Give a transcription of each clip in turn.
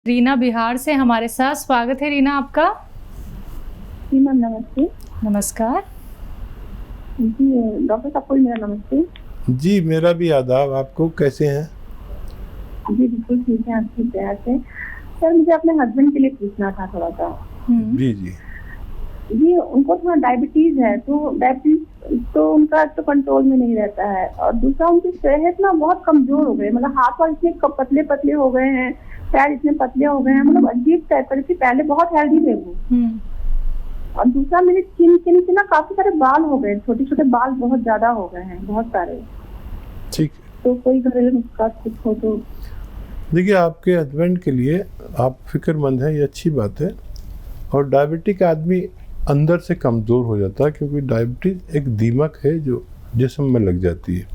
रीना बिहार से हमारे साथ। स्वागत है रीना आपका। जी मैम नमस्ते। नमस्कार जी डॉक्टर साहब को मेरा नमस्ते। जी मेरा भी आदाब। आपको कैसे हैं? जी बिल्कुल ठीक है, आपकी दया से। सर मुझे अपने हस्बैंड के लिए पूछना था थोड़ा सा। जी जी जी उनको थोड़ा डायबिटीज है, तो डायबिटीज तो उनका तो कंट्रोल में नहीं रहता है, और दूसरा उनकी सेहत ना बहुत कमजोर हो गई, मतलब हाथ पांव इतने पतले पतले हो गए हैं, पैर इतने पतले हो गए हैं, मतलब अजीब टाइप पर। पहले बहुत हेल्दी थे वो। और दूसरा मेरे चिन से ना काफी सारे बाल हो गए, छोटे छोटे बाल बहुत ज्यादा हो गए हैं, बहुत सारे। ठीक। तो कोई घरेलू नुस्खा कुछ हो तो। देखिए आपके हस्बैंड के लिए आप फिक्रमंद हैं, ये अच्छी बात है। और डायबिटिक आदमी अंदर से कमज़ोर हो जाता है, क्योंकि डायबिटीज़ एक दीमक है जो जिस्म में लग जाती है।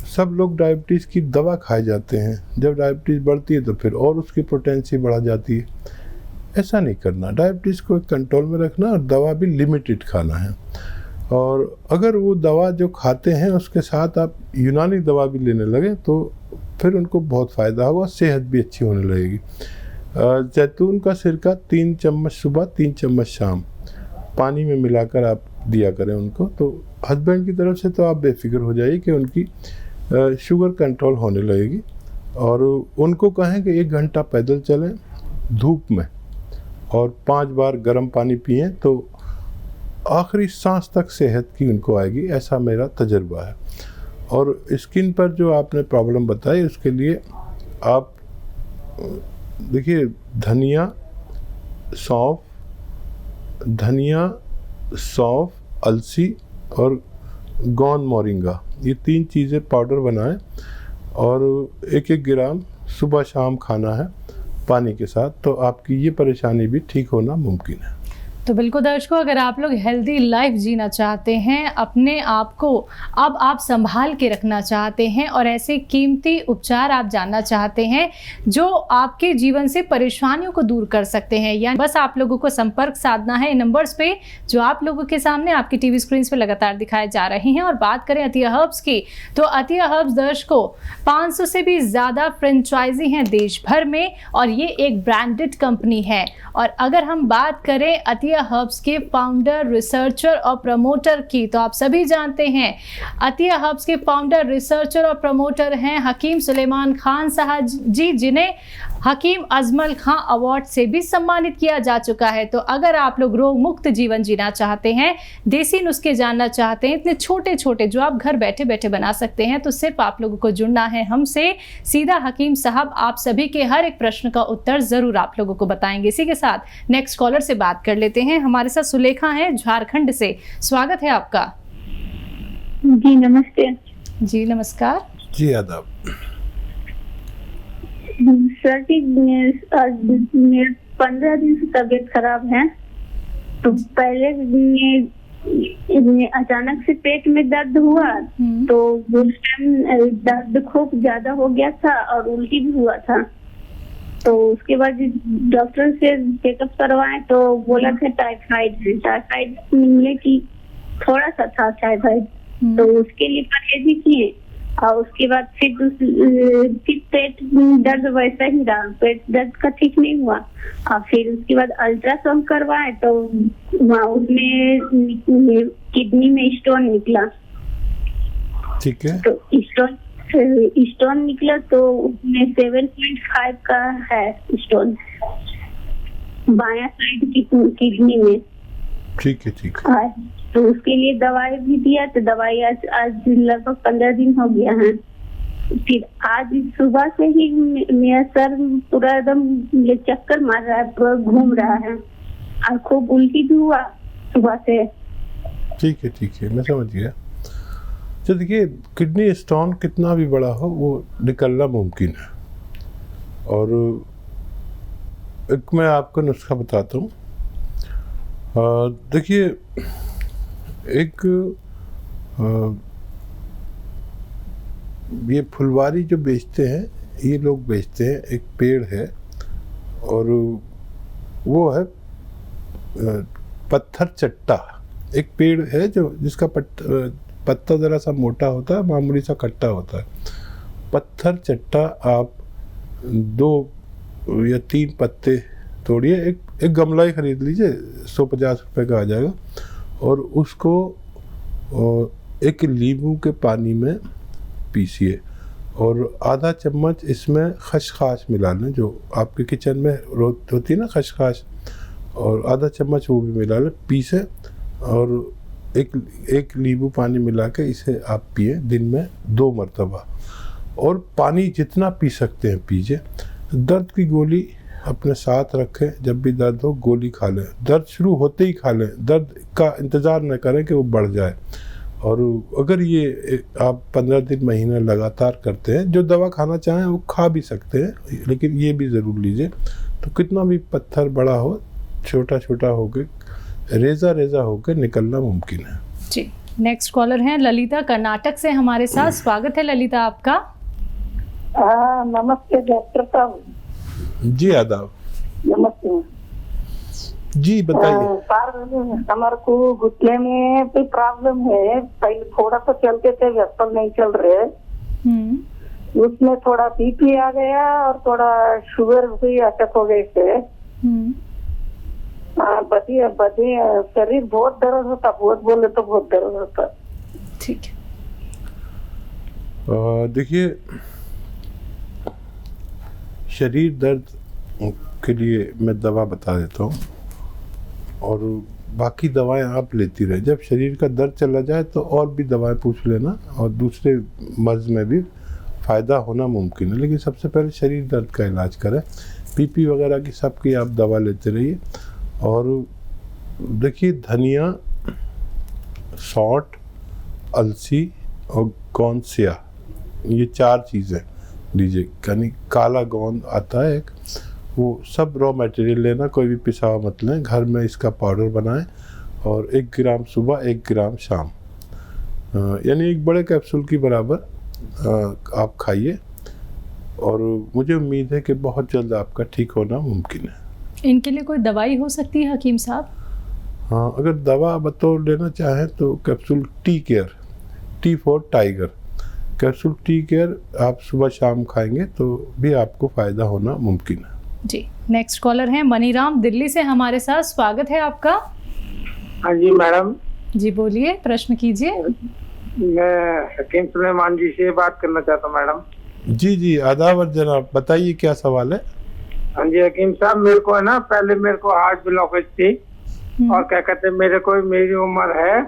सब लोग डायबिटीज़ की दवा खाए जाते हैं, जब डायबिटीज़ बढ़ती है तो फिर और उसकी पोटेंसी बढ़ जाती है। ऐसा नहीं करना, डायबिटीज़ को कंट्रोल में रखना, और दवा भी लिमिटेड खाना है। और अगर वो दवा जो खाते हैं उसके साथ आप यूनानी दवा भी लेने लगे तो फिर उनको बहुत फ़ायदा होगा, सेहत भी अच्छी होने लगेगी। जैतून का सिरका 3 चम्मच सुबह 3 चम्मच शाम पानी में मिलाकर आप दिया करें उनको, तो हस्बैंड की तरफ से तो आप बेफिक्र हो जाइए कि उनकी शुगर कंट्रोल होने लगेगी। और उनको कहें कि 1 घंटा पैदल चलें धूप में, और 5 बार गर्म पानी पिएं, तो आखिरी सांस तक सेहत की उनको आएगी, ऐसा मेरा तजर्बा है। और स्किन पर जो आपने प्रॉब्लम बताई उसके लिए आप देखिए धनिया, सौंफ, अलसी और गौन मोरिंगा, ये 3 चीज़ें पाउडर बनाएं, और 1-1 ग्राम सुबह शाम खाना है पानी के साथ, तो आपकी ये परेशानी भी ठीक होना मुमकिन है। तो बिल्कुल दर्शकों, अगर आप लोग हेल्दी लाइफ जीना चाहते हैं, अपने आप को अब आप संभाल के रखना चाहते हैं, और ऐसे कीमती उपचार आप जानना चाहते हैं जो आपके जीवन से परेशानियों को दूर कर सकते हैं, या बस आप लोगों को संपर्क साधना है इन नंबर्स पे जो आप लोगों के सामने आपकी टीवी स्क्रीन पे लगातार दिखाए जा रहे हैं। और बात करें अतिया हर्ब्स की, तो अतिया हर्ब्स दर्शकों 500 से भी ज़्यादा फ्रेंचाइजी हैं देश भर में, और ये एक ब्रांडेड कंपनी है। और अगर हम बात करें अतिया हर्ब्स के फाउंडर, रिसर्चर और प्रमोटर की, तो आप सभी जानते हैं अतिया हर्ब्स के फाउंडर, रिसर्चर और प्रमोटर हैं हकीम सुलेमान खान साहब जी, जिन्हें हकीम अजमल खां अवार्ड से भी सम्मानित किया जा चुका है। तो अगर आप लोग रोग मुक्त जीवन जीना चाहते हैं, देसी नुस्खे जानना चाहते हैं, इतने छोटे छोटे जो आप घर बैठे बैठे बना सकते हैं, तो सिर्फ आप लोगों को जुड़ना है हमसे। सीधा हकीम साहब आप सभी के हर एक प्रश्न का उत्तर जरूर आप लोगों को बताएंगे। इसी के साथ नेक्स्ट कॉलर से बात कर लेते हैं। हमारे साथ सुलेखा हैं झारखंड से। स्वागत है आपका। जी नमस्ते। जी नमस्कार। जी आदाब। सर की मेरे 15 दिन से तबीयत खराब है। तो पहले अचानक से पेट में दर्द हुआ, तो उस टाइम दर्द खूब ज्यादा हो गया था और उल्टी भी हुआ था। तो उसके बाद डॉक्टर से चेकअप करवाए तो बोला था टाइफाइड है। टाइफाइड मिलने की थोड़ा सा था टाइफाइड, तो उसके लिए परहेज ही किए। और उसके बाद फिर पेट दर्द वैसा ही रहा, पेट दर्द का ठीक नहीं हुआ। और फिर उसके बाद अल्ट्रासाउंड करवाए तो वहाँ उसमें किडनी में स्टोन निकला। ठीक है। तो स्टोन निकला तो उसमें 7.5 का है स्टोन बायां साइड की किडनी में। ठीक है ठीक है। तो उसके लिए दवाई भी दिया, तो दवाई आज लगभग 15 दिन हो गया है। फिर आज सुबह से ही मेरा सर पूरा एकदम चक्कर मार रहा है, पूरा घूम रहा है, और खूब उल्टी भी हुआ सुबह से। ठीक है, मैं समझ गया। तो देखिए किडनी स्टोन कितना भी बड़ा हो वो निकलना मुमकिन है। और एक मैं आपको नुस्खा बताता हूँ। देखिए एक ये फुलवारी जो बेचते हैं, ये लोग बेचते हैं, एक पेड़ है और वो है पत्थर चट्टा। एक पेड़ है जो जिसका पत्ता ज़रा सा मोटा होता है, मामूली सा खट्टा होता है। पत्थर चट्टा आप 2 या 3 पत्ते तोड़िए, एक गमला ही खरीद लीजिए, 150 रुपये का आ जाएगा, और उसको एक नींबू के पानी में पीसिए और आधा चम्मच इसमें खसखस मिला लें, जो आपके किचन में होती है ना खसखस, और आधा चम्मच वो भी मिला लें, पीसे और एक नींबू पानी मिला के इसे आप पिए दिन में 2 मरतबा, और पानी जितना पी सकते हैं पीजिए। दर्द की गोली अपने साथ रखें, जब भी दर्द हो गोली खा लें, दर्द शुरू होते ही खा लें, दर्द का इंतज़ार न करें कि वो बढ़ जाए। और अगर ये आप 15 दिन महीने लगातार करते हैं, जो दवा खाना चाहें वो खा भी सकते हैं, लेकिन ये भी ज़रूर लीजिए। तो कितना भी पत्थर बड़ा हो, छोटा छोटा होकर रेजा होकर निकलना मुमकिन है। जी, नेक्स्ट कॉलर हैं ललिता कर्नाटक से हमारे साथ। स्वागत है ललिता आपका। नमस्ते डॉक्टर साहब। जी आदाब। नमस्ते जी बताइए। सर, हमारे को घुटने में कोई प्रॉब्लम है, पहले थोड़ा सा चलते थे, वेस्पल नहीं चल रहे, उसमें थोड़ा बीपी आ गया और थोड़ा शुगर भी अटैक हो गए थे। बदी शरीर बहुत दर्द होता, बहुत बोले तो बहुत दर्द होता। ठीक है, देखिए शरीर दर्द के लिए मैं दवा बता देता हूँ, और बाकी दवाएं आप लेती रहे। जब शरीर का दर्द चला जाए तो और भी दवाएं पूछ लेना, और दूसरे मर्ज में भी फ़ायदा होना मुमकिन है, लेकिन सबसे पहले शरीर दर्द का इलाज करें। पीपी वगैरह की सबकी आप दवा लेते रहिए। और देखिए धनिया, सौंठ, अलसी और गोंद सिया, ये 4 चीज़ें लीजिए। यानी काला गोंद आता है एक, वो सब रॉ मटेरियल लेना, कोई भी पिसा हुआ मत लें, घर में इसका पाउडर बनाएं, और 1 ग्राम सुबह 1 ग्राम शाम, यानी एक बड़े कैप्सूल की बराबर आप खाइए, और मुझे उम्मीद है कि बहुत जल्द आपका ठीक होना मुमकिन है। इनके लिए कोई दवाई हो सकती है हकीम साहब? हाँ, अगर दवा बतौर लेना चाहें तो capsule tea care, T for tiger, capsule tea care आप सुबह शाम खाएंगे तो भी आपको फ़ायदा होना मुमकिन है। जी, नेक्स्ट कॉलर हैं मनीराम दिल्ली से हमारे साथ। स्वागत है आपका। हाँ जी मैडम। जी बोलिए, प्रश्न कीजिए। मैं हकीम सुलेमान जी से बात करना चाहता हूँ मैडम। जी आदाब जनाब, बताइए क्या सवाल है। हाँ जी हकीम साहब, मेरे को है ना, पहले मेरे को हार्ट ब्लॉकेज थी, और क्या कहते हैं, मेरी उम्र है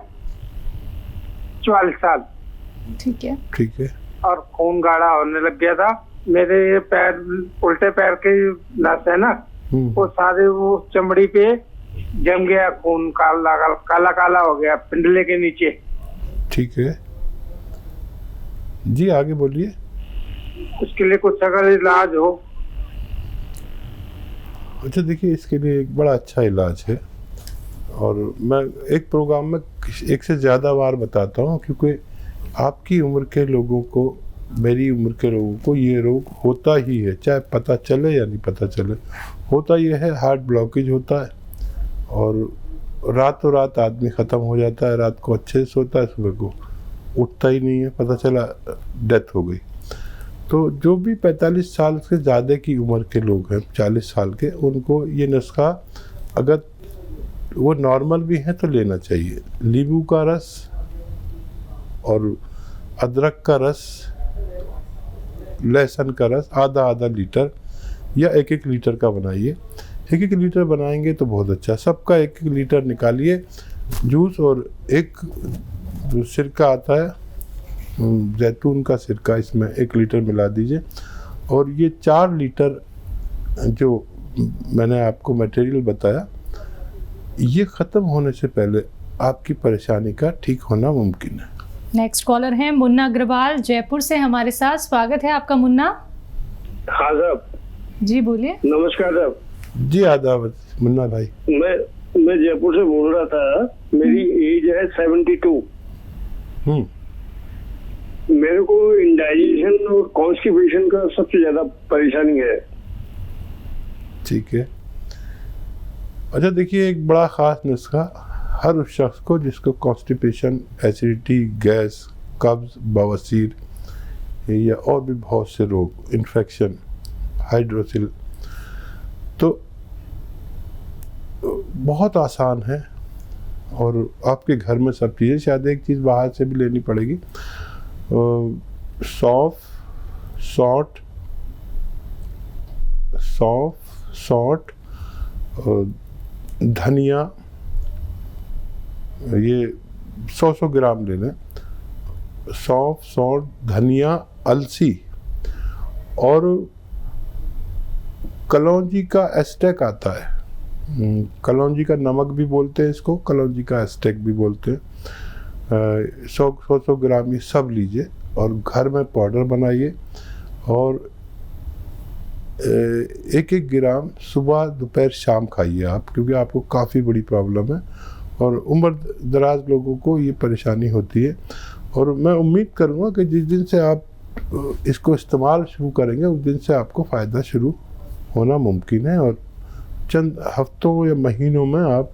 44 साल। ठीक है। और खून गाढ़ा होने लग गया था। मेरे ये पैर, उल्टे पैर के नस है ना, वो सारे वो चमड़ी पे जम गया, खून काला हो गया पिंडले के नीचे। ठीक है जी, आगे बोलिए। उसके लिए कुछ अगर इलाज हो। अच्छा देखिए, इसके लिए एक बड़ा अच्छा इलाज है, और मैं एक प्रोग्राम में 1 से ज़्यादा बार बताता हूँ, क्योंकि आपकी उम्र के लोगों को, मेरी उम्र के लोगों को ये रोग होता ही है, चाहे पता चले या नहीं पता चले। होता ये है, हार्ट ब्लॉकेज होता है, और रातों रात आदमी ख़त्म हो जाता है। रात को अच्छे से सोता है, सुबह को उठता ही नहीं है, पता चला डेथ हो गई। तो जो भी 45 साल से ज़्यादा की उम्र के लोग हैं, 40 साल के, उनको ये नुस्खा अगर वो नॉर्मल भी हैं तो लेना चाहिए। नींबू का रस और अदरक का रस, लहसुन का रस आधा लीटर या 1 लीटर का बनाइए। 1 लीटर बनाएंगे तो बहुत अच्छा। सबका 1 लीटर निकालिए जूस, और एक जो सिरका आता है जैतून का सिरका, इसमें 1 लीटर मिला दीजिए। और ये 4 लीटर जो मैंने आपको मटेरियल बताया, ये ख़त्म होने से पहले आपकी परेशानी का ठीक होना मुमकिन है। नेक्स्ट कॉलर हैं मुन्ना अग्रवाल जयपुर से हमारे साथ। स्वागत है आपका मुन्ना। हाँ साहब। जी बोलिए। नमस्कार साहब। जी आदाब मुन्ना भाई। मैं जयपुर से बोल रहा था। मेरी एज है 72। मेरे को इंडाइजेशन और कॉन्स्टिपेशन का सबसे ज्यादा परेशानी है। ठीक है। अच्छा देखिए, एक बड़ा ख़ास नुस्खा हर उस शख्स को जिसको कॉन्स्टिपेशन, एसिडिटी, गैस, कब्ज़, बवासीर या और भी बहुत से रोग, इन्फेक्शन, हाइड्रोसिल, तो बहुत आसान है और आपके घर में सब चीज़ें, शायद एक चीज़ बाहर से भी लेनी पड़ेगी। सौंफ, सौंठ, धनिया, ये 100 ग्राम ले लें। सौंठ, धनिया, अलसी और कलौंजी का एस्टेक आता है। कलौंजी का नमक भी बोलते हैं इसको, कलौंजी का एस्टेक भी बोलते हैं। 100 ग्राम ये सब लीजिए और घर में पाउडर बनाइए और 1-1 ग्राम सुबह दोपहर शाम खाइए आप, क्योंकि आपको काफ़ी बड़ी प्रॉब्लम है और उम्र दराज लोगों को ये परेशानी होती है। और मैं उम्मीद करूँगा कि जिस दिन से आप इसको इस्तेमाल शुरू करेंगे उस दिन से आपको फ़ायदा शुरू होना मुमकिन है और चंद हफ्तों या महीनों में आप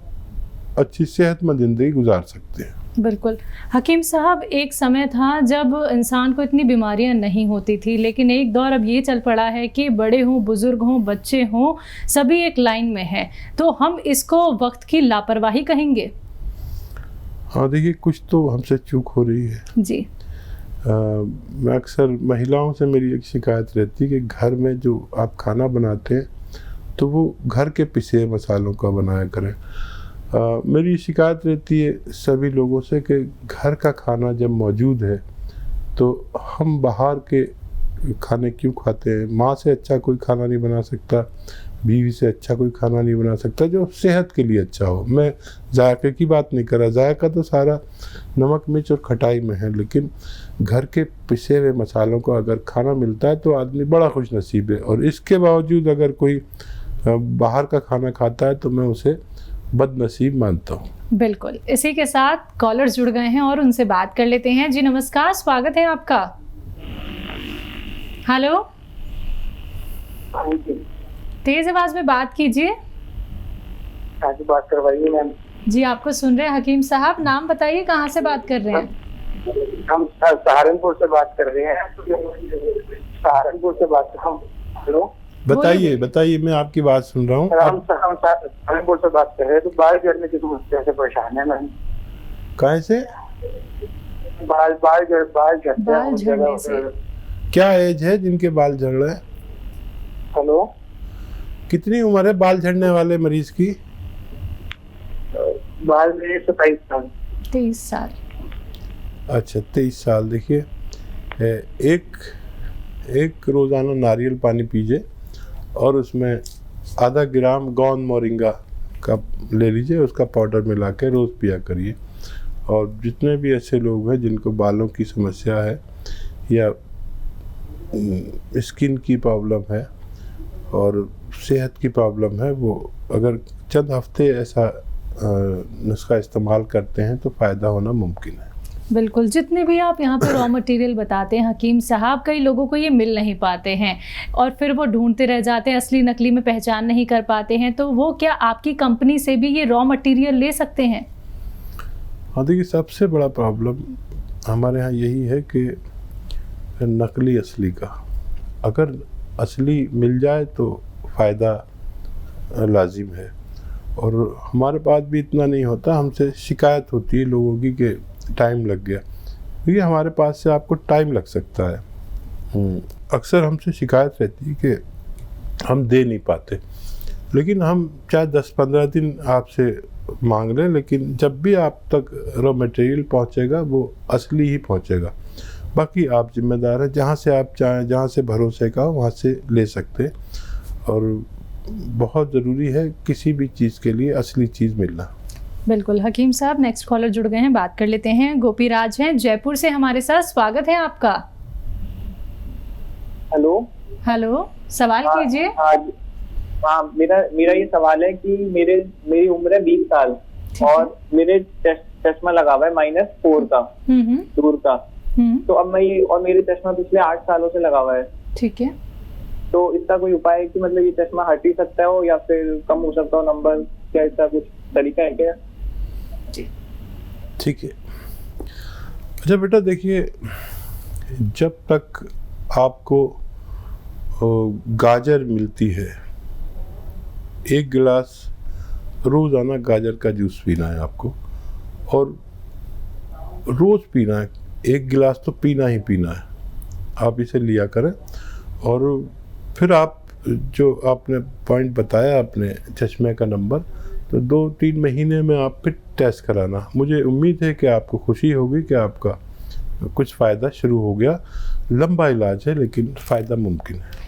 अच्छी सेहतमंद ज़िंदगी गुजार सकते हैं। बिल्कुल हकीम साहब, एक समय था जब इंसान को इतनी बीमारियां नहीं होती थी, लेकिन एक दौर अब ये चल पड़ा है कि बड़े हों, बुजुर्ग हों, बच्चे हों, सभी एक लाइन में हैं। तो हम इसको वक्त की लापरवाही कहेंगे? हाँ देखिए, कुछ तो हमसे चूक हो रही है जी। मैं अक्सर महिलाओं से मेरी एक शिकायत रहती है कि घर में जो आप खाना बनाते हैं तो वो घर के पिसे मसालों का बनाया करें। मेरी शिकायत रहती है सभी लोगों से कि घर का खाना जब मौजूद है तो हम बाहर के खाने क्यों खाते हैं। माँ से अच्छा कोई खाना नहीं बना सकता, बीवी से अच्छा कोई खाना नहीं बना सकता जो सेहत के लिए अच्छा हो। मैं जायके की बात नहीं कर रहा, जायका तो सारा नमक मिर्च और खटाई में है, लेकिन घर के पिसे हुए मसालों का अगर खाना मिलता है तो आदमी बड़ा खुश नसीब है। और इसके बावजूद अगर कोई बाहर का खाना खाता है तो मैं उसे बदनसीब मानता हूँ। बिल्कुल, इसी के साथ कॉलर्स जुड़ गए हैं और उनसे बात कर लेते हैं। जी नमस्कार, स्वागत है आपका। हेलो, तेज आवाज में बात कीजिए। बात करवाइए मैम। जी आपको सुन रहे हैं हकीम साहब, नाम बताइए, कहाँ से बात कर रहे हैं? हम सहारनपुर से बात कर रहे हैं। सहारनपुर से बात कर रहा हूँ। हेलो, बताइए, मैं आपकी बात सुन रहा हूँ। हम सहारनपुर से बात कर रहे हैं। तो बाल झड़ने की समस्या से परेशान है मैम। कहाँ से? बाल झड़ने से। क्या एज है जिनके बाल झड़ रहे हैं? हेलो, कितनी उम्र है बाल झड़ने वाले मरीज की? बाल मेरे 27 साल। 23 साल। अच्छा, 23 साल। देखिए, एक रोज़ाना नारियल पानी पीजिए और उसमें आधा ग्राम गौंद मोरिंगा का ले लीजिए, उसका पाउडर मिला के रोज़ पिया करिए। और जितने भी ऐसे लोग हैं जिनको बालों की समस्या है या स्किन की प्रॉब्लम है और सेहत की प्रॉब्लम है, वो अगर चंद हफ्ते ऐसा नुस्खा इस्तेमाल करते हैं तो फ़ायदा होना मुमकिन है। बिल्कुल, जितने भी आप यहाँ पे रॉ मटेरियल बताते हैं हकीम साहब, कई लोगों को ये मिल नहीं पाते हैं और फिर वो ढूंढते रह जाते हैं, असली नकली में पहचान नहीं कर पाते हैं। तो वो क्या आपकी कंपनी से भी ये रॉ मटेरियल ले सकते हैं? हाँ देखिए, सबसे बड़ा प्रॉब्लम हमारे यहाँ यही है कि नकली असली का, अगर असली मिल जाए तो फ़ायदा लाजिम है। और हमारे पास भी इतना नहीं होता, हमसे शिकायत होती है लोगों की कि टाइम लग गया। क्योंकि हमारे पास से आपको टाइम लग सकता है। अक्सर हमसे शिकायत रहती है कि हम दे नहीं पाते, लेकिन हम चाहे 10-15 दिन आपसे मांग लें, लेकिन जब भी आप तक रॉ मटेरियल पहुंचेगा वो असली ही पहुंचेगा। बाकी आप जिम्मेदार हैं, जहाँ से आप चाहें, जहाँ से भरोसे का हो वहाँ से ले सकते हैं। और बहुत ज़रूरी है किसी भी चीज़ के लिए असली चीज़ मिलना। बिल्कुल हकीम साहब, नेक्स्ट कॉलर जुड़ गए हैं, बात कर लेते हैं। गोपी राज हैं जयपुर से हमारे साथ, स्वागत है आपका। हेलो, सवाल कीजिए। हाँ, मेरा ये सवाल है कि मेरी उम्र है 20 साल और मेरे चश्मा लगा हुआ है -4 का, दूर का। तो अब मेरे चश्मा पिछले 8 सालों से लगा हुआ है। ठीक है, तो इसका कोई उपाय है कि मतलब ये चश्मा हट ही सकता है या फिर कम हो सकता हो नंबर? क्या इसका कुछ तरीका है क्या? ठीक है। अच्छा बेटा, देखिए, जब तक आपको गाजर मिलती है 1 गिलास रोज़ाना गाजर का जूस पीना है आपको, और रोज़ पीना है, 1 गिलास तो पीना ही पीना है। आप इसे लिया करें। और फिर आप जो आपने पॉइंट बताया अपने चश्मे का नंबर, तो 2-3 महीने में आप फिर टेस्ट कराना। मुझे उम्मीद है कि आपको खुशी होगी कि आपका कुछ फ़ायदा शुरू हो गया। लंबा इलाज है लेकिन फ़ायदा मुमकिन है।